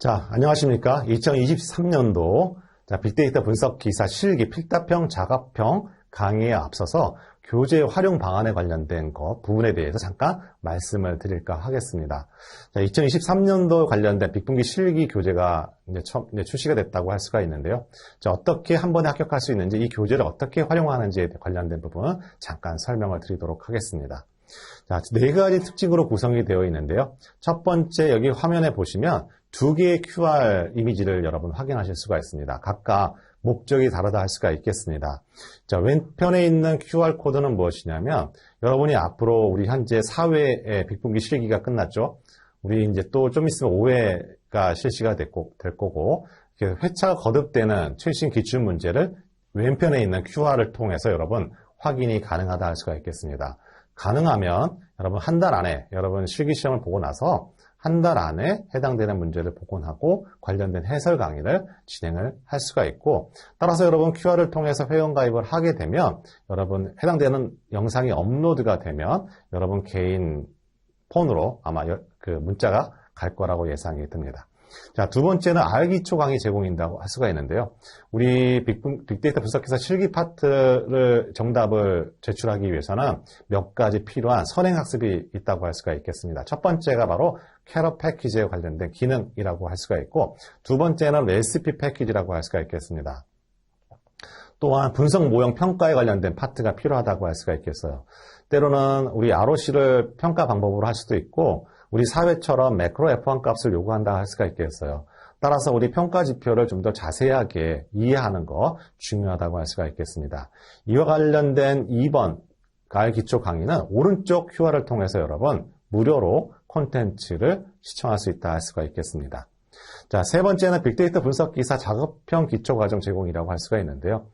자, 안녕하십니까. 2023년도 빅데이터 분석 기사 실기 필답형, 작업형 강의에 앞서서 교재 활용 방안에 관련된 부분에 대해서 잠깐 말씀을 드릴까 하겠습니다. 자, 2023년도 관련된 빅분기 실기 교재가 이제 출시가 됐다고 할 수가 있는데요. 자, 어떻게 한 번에 합격할 수 있는지, 이 교재를 어떻게 활용하는지에 관련된 부분 잠깐 설명을 드리도록 하겠습니다. 자, 네 가지 특징으로 구성이 되어 있는데요. 첫 번째, 여기 화면에 보시면 두 개의 QR 이미지를 여러분 확인하실 수가 있습니다. 각각 목적이 다르다 할 수가 있겠습니다. 자, 왼편에 있는 QR 코드는 무엇이냐면, 여러분이 앞으로 우리 현재 4회의 빅분기 실기가 끝났죠. 우리 이제 또 좀 있으면 5회가 실시가 될 거고, 회차가 거듭되는 최신 기출 문제를 왼편에 있는 QR을 통해서 여러분 확인이 가능하다 할 수가 있겠습니다. 가능하면 여러분 한 달 안에 여러분 실기시험을 보고 나서 한 달 안에 해당되는 문제를 복원하고 관련된 해설 강의를 진행을 할 수가 있고, 따라서 여러분 QR을 통해서 회원가입을 하게 되면 여러분 해당되는 영상이 업로드가 되면 여러분 개인 폰으로 아마 그 문자가 갈 거라고 예상이 듭니다. 자, 두 번째는 R기초 강의 제공인다고 할 수가 있는데요. 우리 빅데이터 분석기사 실기 파트를 정답을 제출하기 위해서는 몇 가지 필요한 선행학습이 있다고 할 수가 있겠습니다. 첫 번째가 바로 캐럿 패키지에 관련된 기능이라고 할 수가 있고, 두 번째는 레시피 패키지라고 할 수가 있겠습니다. 또한 분석 모형 평가에 관련된 파트가 필요하다고 할 수가 있겠어요. 때로는 우리 ROC를 평가 방법으로 할 수도 있고, 우리 사회처럼 매크로 F1 값을 요구한다 할 수가 있겠어요. 따라서 우리 평가 지표를 좀 더 자세하게 이해하는 거 중요하다고 할 수가 있겠습니다. 이와 관련된 2번 가을 기초 강의는 오른쪽 QR을 통해서 여러분 무료로 콘텐츠를 시청할 수 있다 할 수가 있겠습니다. 자, 세 번째는 빅데이터 분석 기사 작업형 기초 과정 제공이라고 할 수가 있는데요.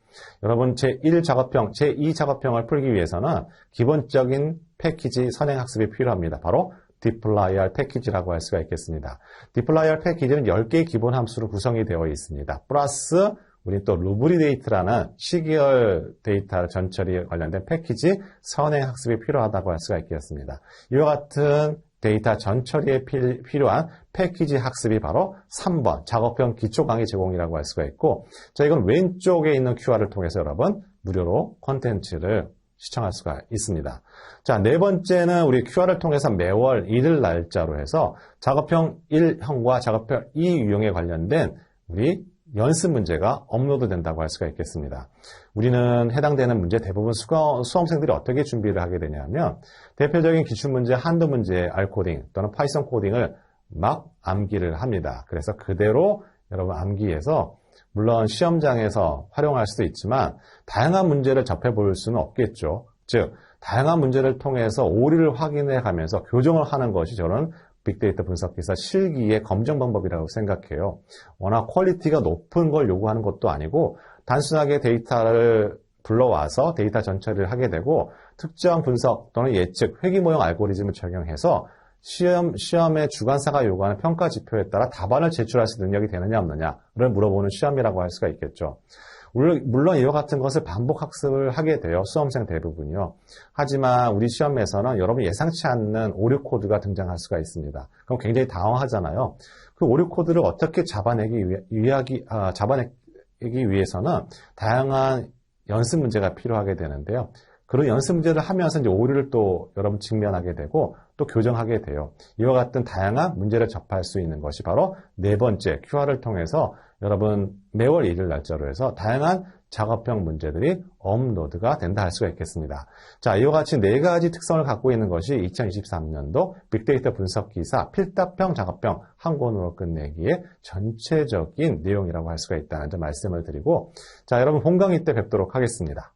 여러분 제1 작업형, 제2 작업형을 풀기 위해서는 기본적인 패키지 선행 학습이 필요합니다. 바로 디플라이알 패키지라고 할 수가 있겠습니다. 디플라이알 패키지는 10개의 기본 함수로 구성이 되어 있습니다. 플러스 우리 또 루브리데이트라는 시계열 데이터 전처리 관련된 패키지 선행 학습이 필요하다고 할 수가 있겠습니다. 이와 같은 데이터 전처리에 필요한 패키지 학습이 바로 3번 작업형 기초 강의 제공이라고 할 수가 있고, 자, 이건 왼쪽에 있는 QR을 통해서 여러분 무료로 콘텐츠를 시청할 수가 있습니다. 자, 네 번째는 우리 QR을 통해서 매월 1일 날짜로 해서 작업형 1형과 작업형 2 유형에 관련된 우리 연습 문제가 업로드 된다고 할 수가 있겠습니다. 우리는 해당되는 문제 대부분 수험생들이 어떻게 준비를 하게 되냐면, 대표적인 기출문제 한두 문제의 R코딩 또는 파이썬 코딩을 막 암기를 합니다. 그래서 그대로 여러분 암기해서 물론 시험장에서 활용할 수도 있지만 다양한 문제를 접해볼 수는 없겠죠. 즉, 다양한 문제를 통해서 오류를 확인해 가면서 교정을 하는 것이 저는 빅데이터 분석기사 실기의 검정 방법이라고 생각해요. 워낙 퀄리티가 높은 걸 요구하는 것도 아니고 단순하게 데이터를 불러와서 데이터 전처리를 하게 되고 특정 분석 또는 예측, 회귀 모형 알고리즘을 적용해서 시험의 주관사가 요구하는 평가 지표에 따라 답안을 제출할 수 능력이 되느냐 없느냐를 물어보는 시험이라고 할 수가 있겠죠. 물론 이와 같은 것을 반복 학습을 하게 돼요. 수험생 대부분이요. 하지만 우리 시험에서는 여러분 예상치 않는 오류 코드가 등장할 수가 있습니다. 그럼 굉장히 당황하잖아요. 그 오류 코드를 어떻게 잡아내기 위해서는 다양한 연습 문제가 필요하게 되는데요. 그런 연습 문제를 하면서 이제 오류를 또 여러분 직면하게 되고 또 교정하게 돼요. 이와 같은 다양한 문제를 접할 수 있는 것이 바로 네 번째 QR을 통해서 여러분 매월 1일 날짜로 해서 다양한 작업형 문제들이 업로드가 된다 할 수가 있겠습니다. 자, 이와 같이 네 가지 특성을 갖고 있는 것이 2023년도 빅데이터 분석 기사 필답형, 작업형 한 권으로 끝내기에 전체적인 내용이라고 할 수가 있다는 점 말씀을 드리고, 자, 여러분 본 강의 때 뵙도록 하겠습니다.